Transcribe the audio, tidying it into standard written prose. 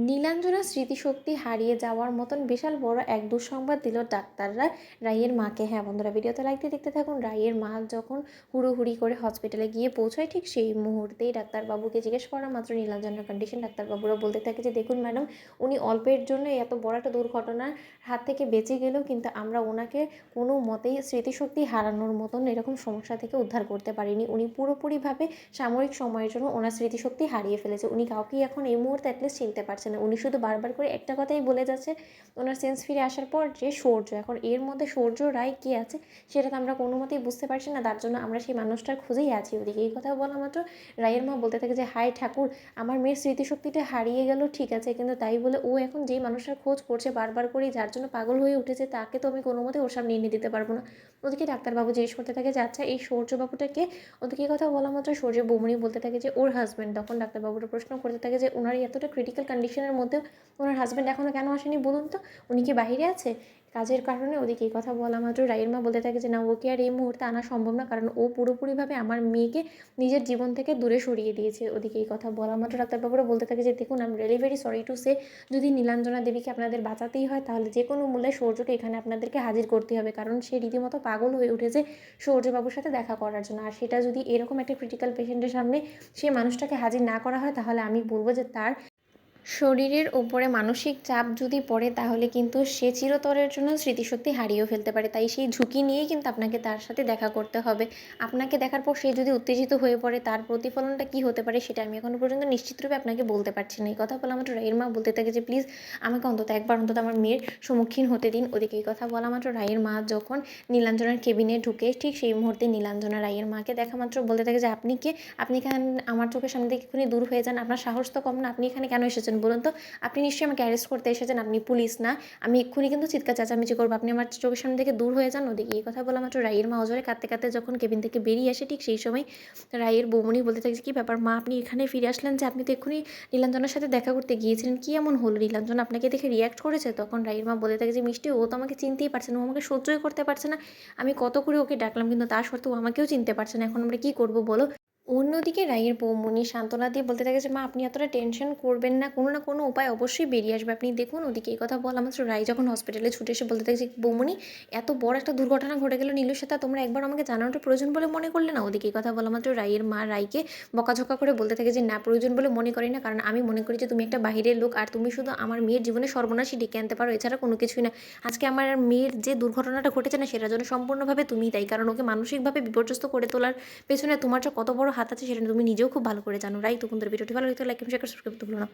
নীলাঞ্জনার স্মৃতিশক্তি হারিয়ে যাওয়ার মতন বিশাল বড় এক দুঃসংবাদ দিল ডাক্তাররা রাইয়ের মাকে। হ্যাঁ বন্ধুরা, ভিডিওতে লাইক দিয়ে দেখতে থাকুন। রাইয়ের মা যখন হুড়োহুড়ি করে হসপিটালে গিয়ে পৌঁছায়, ঠিক সেই মুহূর্তেই ডাক্তারবাবুকে জিজ্ঞেস করা মাত্র নীলাঞ্জনার কন্ডিশন, ডাক্তারবাবুরা বলতে থাকে যে দেখুন ম্যাডাম, উনি অল্পের জন্য এত বড় একটা দুর্ঘটনার হাত থেকে বেঁচে গেলেও কিন্তু আমরা ওনাকে কোনো মতেই স্মৃতিশক্তি হারানোর মতন এরকম সমস্যা থেকে উদ্ধার করতে পারিনি। উনি পুরোপুরিভাবে সাময়িক সময়ের জন্য ওনার স্মৃতিশক্তি হারিয়ে ফেলেছে। উনি কাউকেই এখন এই মুহূর্তে অ্যাটলিস্ট চিনতে পারছে না। উনি শুধু বারবার করে একটা কথাই বলে যাচ্ছে ওনার সেন্স ফিরে আসার পর, যে সূর্য। এখন এর মধ্যে সূর্য রায় কী আছে সেটা তো আমরা কোনো মতেই বুঝতে পারছি না, তার জন্য আমরা সেই মানুষটার খোঁজেই আছি। ওদিকে এই কথা বলা মাত্র রায়ের মা বলতে থাকে যে হায় ঠাকুর, আমার মেয়ের স্মৃতিশক্তিটা হারিয়ে গেল ঠিক আছে, কিন্তু তাই বলে ও এখন যেই মানুষটার খোঁজ করছে বারবার করেই, যার জন্য পাগল হয়ে উঠেছে, তাকে তো আমি কোনো মতে ওর সামনে এনে দিতে পারবো না। ওদিকে ডাক্তারবাবু জিজ্ঞেস করতে থাকে যে আচ্ছা এই সূর্যবাবুটাকে। ওদিকে কথা বলা মাত্র সূর্য বৌমনি বলতে থাকে যে ওর হাজব্যান্ড। তখন ডাক্তারবাবুরা প্রশ্ন করতে থাকে যে ওনার এতটা ক্রিটিক্যাল কন্ডিশনের মধ্যেও ওনার হাজব্যান্ড এখনও কেন আসেনি বলুন তো, উনি কি বাইরে আছে কাজের কারণে? ওদিকে এই কথা বলা মাত্র রায়ের মা বলতে থাকে যে না, ওকে আর এই মুহূর্তে আনা সম্ভব না, কারণ ও পুরোপুরিভাবে আমার মেয়েকে নিজের জীবন থেকে দূরে সরিয়ে দিয়েছে। ওদিকে এই কথা বলা মাত্র ডাক্তারবাবুরা বলতে থাকে যে দেখুন, I am really very sorry to say, যদি নীলাঞ্জনা দেবীকে আপনাদের বাঁচাতেই হয় তাহলে যে কোনো মূল্যে সূর্যকে এখানে আপনাদেরকে হাজির করতে হবে, কারণ সে রীতিমতো পাগল হয়ে উঠেছে সূর্যবাবুর সাথে দেখা করার জন্য। আর সেটা যদি এরকম একটা ক্রিটিক্যাল পেশেন্টের সামনে সেই মানুষটাকে হাজির না করা হয়, তাহলে আমি বলবো যে তার শরীরের ওপরে মানসিক চাপ যদি পড়ে তাহলে কিন্তু সে চিরতরের জন্য স্মৃতিশক্তি হারিয়েও ফেলতে পারে। তাই সেই ঝুঁকি নিয়েই কিন্তু আপনাকে তার সাথে দেখা করতে হবে। আপনাকে দেখার পর সে যদি উত্তেজিত হয়ে পড়ে, তার প্রতিফলনটা কী হতে পারে সেটা আমি এখনও পর্যন্ত নিশ্চিতরূপে আপনাকে বলতে পারছি না। এই কথা বলা মাত্র রায়ের মা বলতে থাকে যে প্লিজ আমাকে অন্তত একবার অন্তত আমার মেয়ের সম্মুখীন হতে দিন। ওদিকে এই কথা বলা মাত্র রায়ের মা যখন নীলাঞ্জনার কেবিনে ঢুকে, ঠিক সেই মুহূর্তে নীলাঞ্জনা রায়ের মাকে দেখা মাত্র বলতে থাকে যে আপনি কে, আপনি এখানে আমার চোখের সামনে থেকে এক্ষুনি দূর হয়ে যান, আপনার সাহস তো কম না, আপনি এখানে কেন এসেছেন বলুন তো, আপনি নিশ্চয়ই আমাকে অ্যারেস্ট করতে এসেছেন, আপনি পুলিশ না, আমি এক্ষুনি কিন্তু চিৎকার চেঁচামেচি করবো, আপনি আমার চোখের সামনে থেকে দূর হয়ে যান। ওদিকে এই কথা বলা মাত্র রায়ের মা অজরে কাঁদতে কাঁদতে যখন কেবিন থেকে বেরিয়ে আসে, ঠিক সেই সময় রায়ের বৌমনি বলতে থাকে কী ব্যাপার মা, আপনি এখানে ফিরে আসলেন যে, আপনি তো এক্ষুনি নীলাঞ্জনার সাথে দেখা করতে গিয়েছিলেন, কী এমন হলো, নীলাঞ্জনা আপনাকে দেখে রিয়াক্ট করেছে? তখন রায়ের মা বলতে থাকে যে মিষ্টি, ও তো আমাকে চিনতেই পারছে না, ও আমাকে সহ্যই করতে পারছে না, আমি কত করে ওকে ডাকলাম কিন্তু তা সত্ত্বেও আমাকেও চিনতে পারছে না, এখন আমরা কী করবো বলো? অন্যদিকে রায়ের বৌমনি সান্ত্বনা দিয়ে বলতে থাকে যে মা, আপনি এতটা টেনশন করবেন না, কোনো না কোনো উপায় অবশ্যই বেরিয়ে আসবে, আপনি দেখুন। ওদিকে এই কথা বলা মাত্র রায় যখন হসপিটালে ছুটে এসে বলতে থাকে যে বৌমনি, এত বড় একটা দুর্ঘটনা ঘটে গেল নীলুর সাথে, তোমরা একবার আমাকে জানানোটা প্রয়োজন বলে মনে করলে না? ওদিকে এই কথা বলা মাত্র রায়ের মা রায়কে বকাঝকা করে বলতে থাকে যে না, প্রয়োজন বলে মনে করি না, কারণ আমি মনে করি যে তুমি একটা বাহিরের লোক, আর তুমি শুধু আমার মেয়ের জীবনে সর্বনাশই ডেকে আনতে পারো, এছাড়া কোনো কিছুই না। আজকে আমার মেয়ের যে দুর্ঘটনাটা ঘটেছে না, সেটার জন্য সম্পূর্ণভাবে তুমিই দায়ী, কারণ ওকে মানসিকভাবে বিপর্যস্ত করে তোলার পেছনে তোমার যে কত বড় হাত আছে সেটা তুমি নিজেও খুব ভালো করে জানো। রাই, তো বন্ধুরা ভিডিওটি ভালো লাগলে লাইক, শেয়ার, সাবস্ক্রাইব করতে ভুলো না।